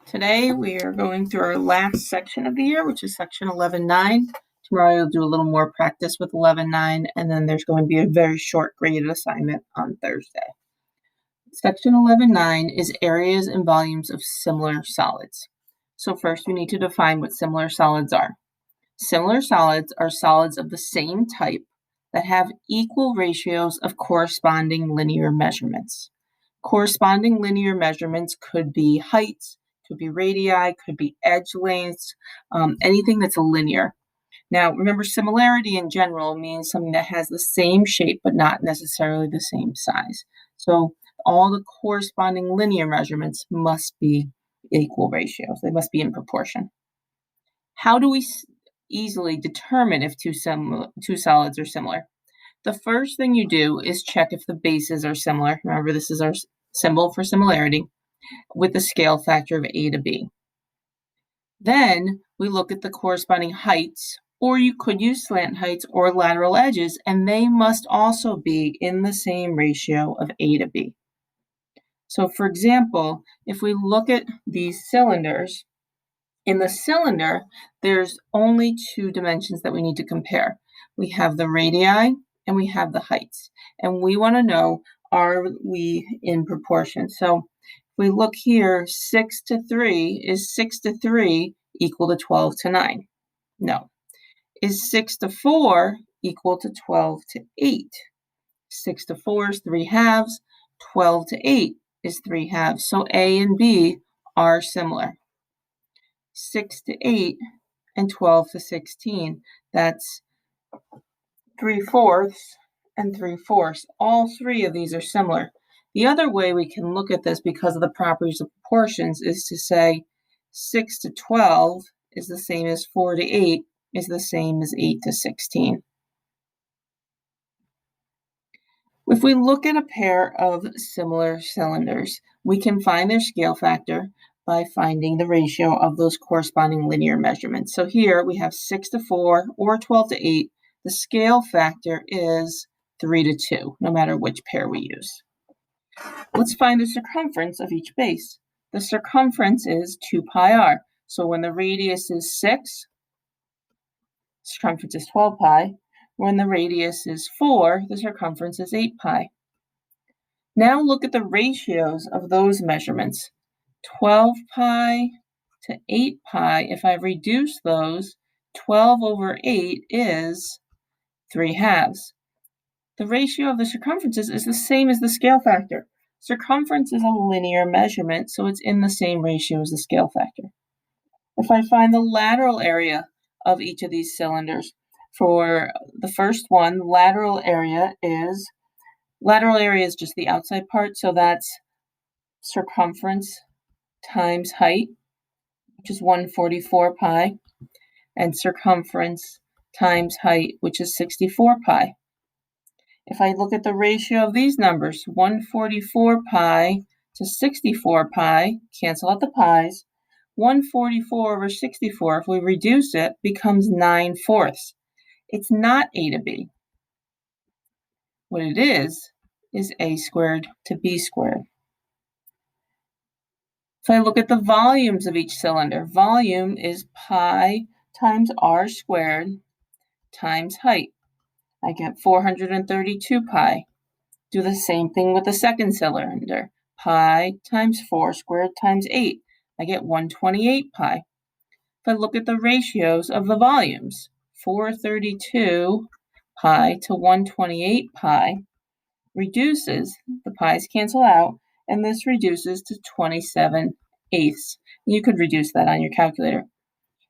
Today we are going through our last section of the year, which is section 11.9. Tomorrow you'll do a little more practice with 11.9, and then there's going to be a very short graded assignment on Thursday. Section 11.9 is areas and volumes of similar solids. So first we need to define what similar solids are. Similar solids are solids of the same type that have equal ratios of corresponding linear measurements. Corresponding linear measurements could be heights, could be radii, could be edge lengths, anything that's a linear. Now, remember, similarity in general means something that has the same shape but not necessarily the same size. So all the corresponding linear measurements must be equal ratios. They must be in proportion. How do we easily determine if two solids are similar? The first thing you do is check if the bases are similar. Remember, this is our symbol for similarity, with a scale factor of A to B. Then we look at the corresponding heights, or you could use slant heights or lateral edges, and they must also be in the same ratio of A to B. So for example, if we look at these cylinders, in the cylinder, there's only two dimensions that we need to compare. We have the radii and we have the heights, and we want to know, are we in proportion? So we look here, 6 to 3, is 6 to 3 equal to 12 to 9? No. Is 6 to 4 equal to 12 to 8? 6 to 4 is 3 halves, 12 to 8 is 3 halves. So A and B are similar. 6 to 8 and 12 to 16, that's 3/4 and 3/4. All three of these are similar. The other way we can look at this, because of the properties of proportions, is to say 6 to 12 is the same as 4 to 8 is the same as 8 to 16. If we look at a pair of similar cylinders, we can find their scale factor by finding the ratio of those corresponding linear measurements. So here we have 6 to 4 or 12 to 8. The scale factor is 3 to 2, no matter which pair we use. Let's find the circumference of each base. The circumference is 2 pi r. So when the radius is 6, circumference is 12 pi. When the radius is 4, the circumference is 8 pi. Now look at the ratios of those measurements. 12 pi to 8 pi, if I reduce those, 12 over 8 is 3 halves. The ratio of the circumferences is the same as the scale factor. Circumference is a linear measurement, so it's in the same ratio as the scale factor. If I find the lateral area of each of these cylinders, for the first one, lateral area is just the outside part, so that's circumference times height, which is 144 pi, and circumference times height, which is 64 pi. If I look at the ratio of these numbers, 144 pi to 64 pi, cancel out the pi's. 144 over 64, if we reduce it, becomes 9/4. It's not A to B. What it is A squared to B squared. If I look at the volumes of each cylinder, volume is pi times r squared times height. I get 432 pi. Do the same thing with the second cylinder. Pi times 4 squared times 8. I get 128 pi. If I look at the ratios of the volumes, 432 pi to 128 pi reduces, the pi's cancel out, and this reduces to 27/8. You could reduce that on your calculator.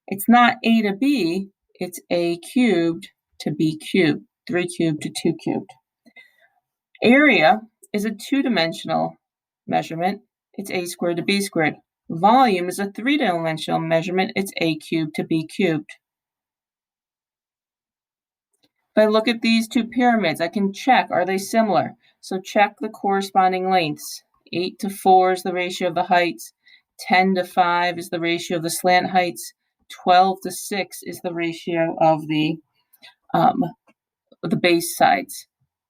It's not A to B, it's A cubed to B cubed, 3 cubed to 2 cubed. Area is a two-dimensional measurement. It's A squared to B squared. Volume is a three-dimensional measurement. It's A cubed to B cubed. If I look at these two pyramids, I can check, are they similar? So check the corresponding lengths. 8 to 4 is the ratio of the heights. 10 to 5 is the ratio of the slant heights. 12 to 6 is the ratio of the base sides.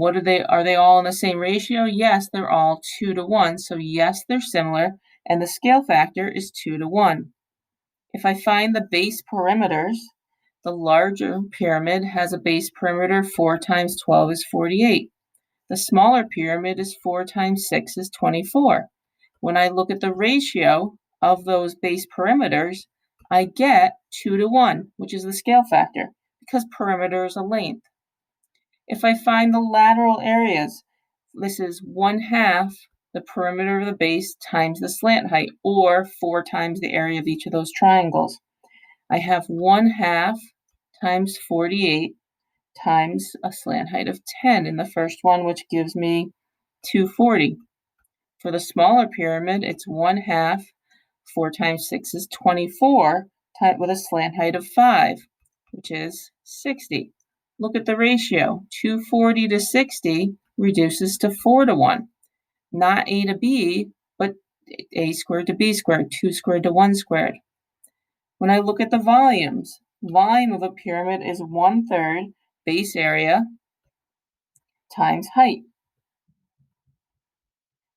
Are they all in the same ratio? Yes, they're all 2 to 1. So yes, they're similar. and the scale factor is 2 to 1. If I find the base perimeters, the larger pyramid has a base perimeter 4 times 12 is 48. The smaller pyramid is 4 times 6 is 24. When I look at the ratio of those base perimeters, I get 2 to 1, which is the scale factor, because perimeter is a length. If I find the lateral areas, this is 1/2 the perimeter of the base times the slant height, or 4 times the area of each of those triangles. I have 1/2 times 48 times a slant height of 10 in the first one, which gives me 240. For the smaller pyramid, it's 1/2, 4 times 6 is 24, with a slant height of 5, which is 60. Look at the ratio. 240 to 60 reduces to 4 to 1. Not A to B, but A squared to B squared, 2 squared to 1 squared. When I look at the volumes, volume of a pyramid is 1/3 base area times height.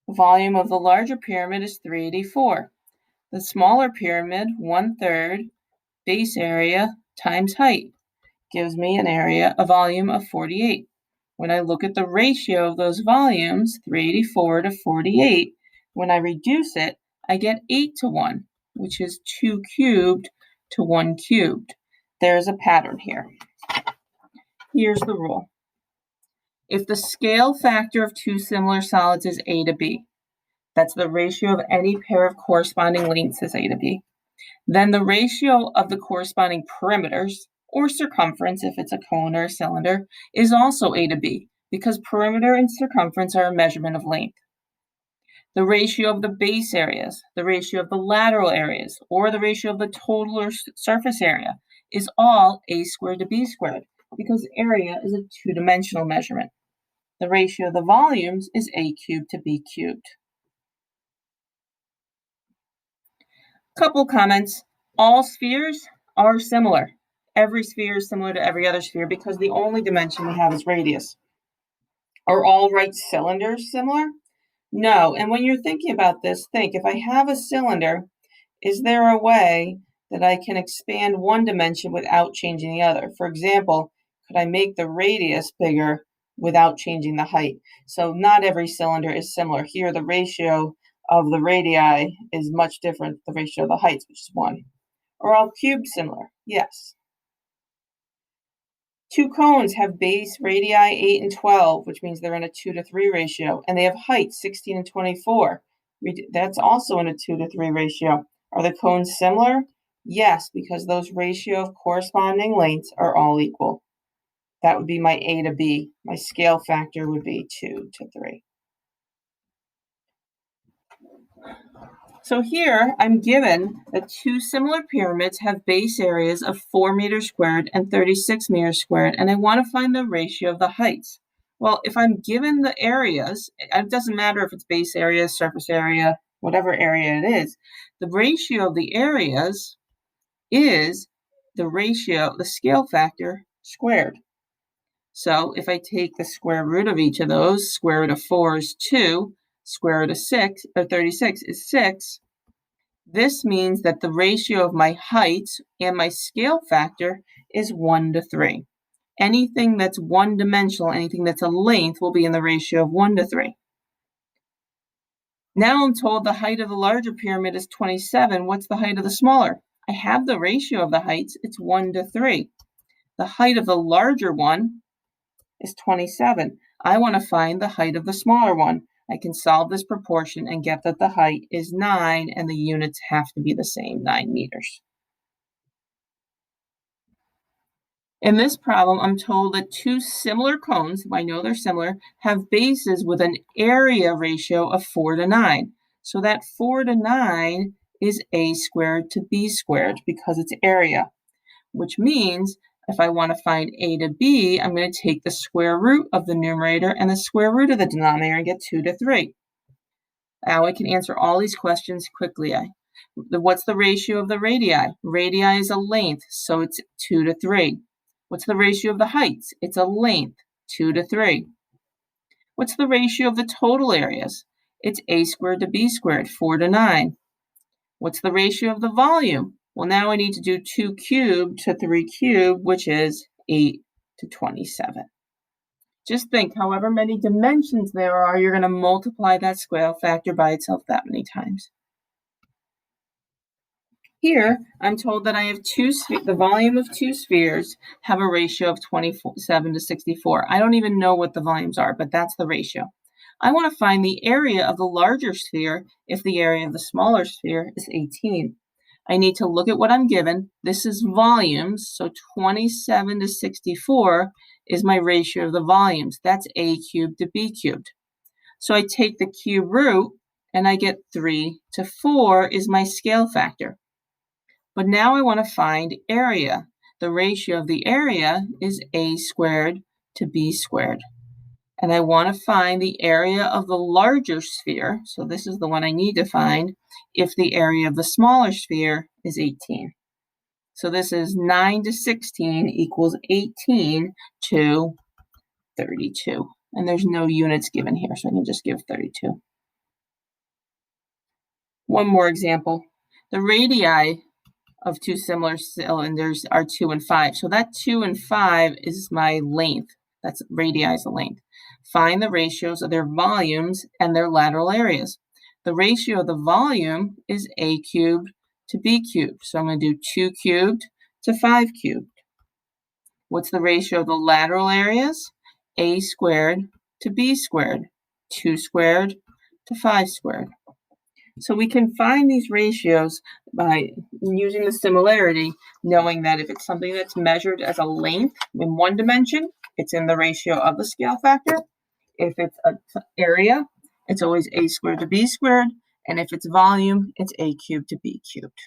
The volume of the larger pyramid is 384. The smaller pyramid, 1/3 base area times height, gives me a volume of 48. When I look at the ratio of those volumes, 384 to 48, when I reduce it, I get 8 to 1, which is 2 cubed to 1 cubed. There's a pattern here. Here's the rule. If the scale factor of two similar solids is A to B, that's the ratio of any pair of corresponding lengths is A to B, then the ratio of the corresponding perimeters, or circumference if it's a cone or a cylinder, is also A to B, because perimeter and circumference are a measurement of length. The ratio of the base areas, the ratio of the lateral areas, or the ratio of the total or surface area is all A squared to B squared, because area is a two-dimensional measurement. The ratio of the volumes is A cubed to B cubed. Couple comments. All spheres are similar. Every sphere is similar to every other sphere because the only dimension we have is radius. Are all right cylinders similar? No. And when you're thinking about this, think, if I have a cylinder, is there a way that I can expand one dimension without changing the other? For example, could I make the radius bigger without changing the height? So not every cylinder is similar. Here, the ratio of the radii is much different than the ratio of the heights, which is 1. Are all cubes similar? Yes. Two cones have base radii 8 and 12, which means they're in a 2 to 3 ratio, and they have height 16 and 24. That's also in a 2 to 3 ratio. Are the cones similar? Yes, because those ratio of corresponding lengths are all equal. That would be my A to B. My scale factor would be 2 to 3. So here I'm given that two similar pyramids have base areas of 4 meters squared and 36 meters squared, and I want to find the ratio of the heights. Well, if I'm given the areas, it doesn't matter if it's base area, surface area, whatever area it is, the ratio of the areas is the scale factor squared. So if I take the square root of each of those, square root of 4 is 2, square root of 36 is 6. This means that the ratio of my height and my scale factor is 1 to 3. Anything that's one-dimensional, anything that's a length, will be in the ratio of 1 to 3. Now I'm told the height of the larger pyramid is 27. What's the height of the smaller? I have the ratio of the heights. It's 1 to 3. The height of the larger one is 27. I want to find the height of the smaller one. I can solve this proportion and get that the height is 9 and the units have to be the same, 9 meters. In this problem, I'm told that two similar cones, I know they're similar, have bases with an area ratio of 4 to 9. So that 4 to 9 is A squared to B squared because it's area, which means if I want to find A to B, I'm going to take the square root of the numerator and the square root of the denominator and get 2 to 3. Now I can answer all these questions quickly. What's the ratio of the radii? Radii is a length, so it's 2 to 3. What's the ratio of the heights? It's a length, 2 to 3. What's the ratio of the total areas? It's a squared to b squared, 4 to 9. What's the ratio of the volume? Well, now I need to do 2 cubed to 3 cubed, which is 8 to 27. Just think, however many dimensions there are, you're going to multiply that scale factor by itself that many times. Here, I'm told that I have the volume of two spheres have a ratio of 27 to 64. I don't even know what the volumes are, but that's the ratio. I want to find the area of the larger sphere if the area of the smaller sphere is 18. I need to look at what I'm given. This is volumes, so 27 to 64 is my ratio of the volumes. That's a cubed to b cubed. So I take the cube root, and I get 3 to 4 is my scale factor. But now I want to find area. The ratio of the area is a squared to b squared. And I want to find the area of the larger sphere, so this is the one I need to find, if the area of the smaller sphere is 18. So this is 9 to 16 equals 18 to 32. And there's no units given here, so I can just give 32. One more example. The radii of two similar cylinders are 2 and 5. So that 2 and 5 is my length. That's radii is the length. Find the ratios of their volumes and their lateral areas. The ratio of the volume is a cubed to b cubed. So I'm going to do 2 cubed to 5 cubed. What's the ratio of the lateral areas? A squared to b squared. 2 squared to 5 squared. So we can find these ratios by using the similarity, knowing that if it's something that's measured as a length in one dimension, it's in the ratio of the scale factor. If it's an area, it's always a squared to b squared. And if it's volume, it's a cubed to b cubed.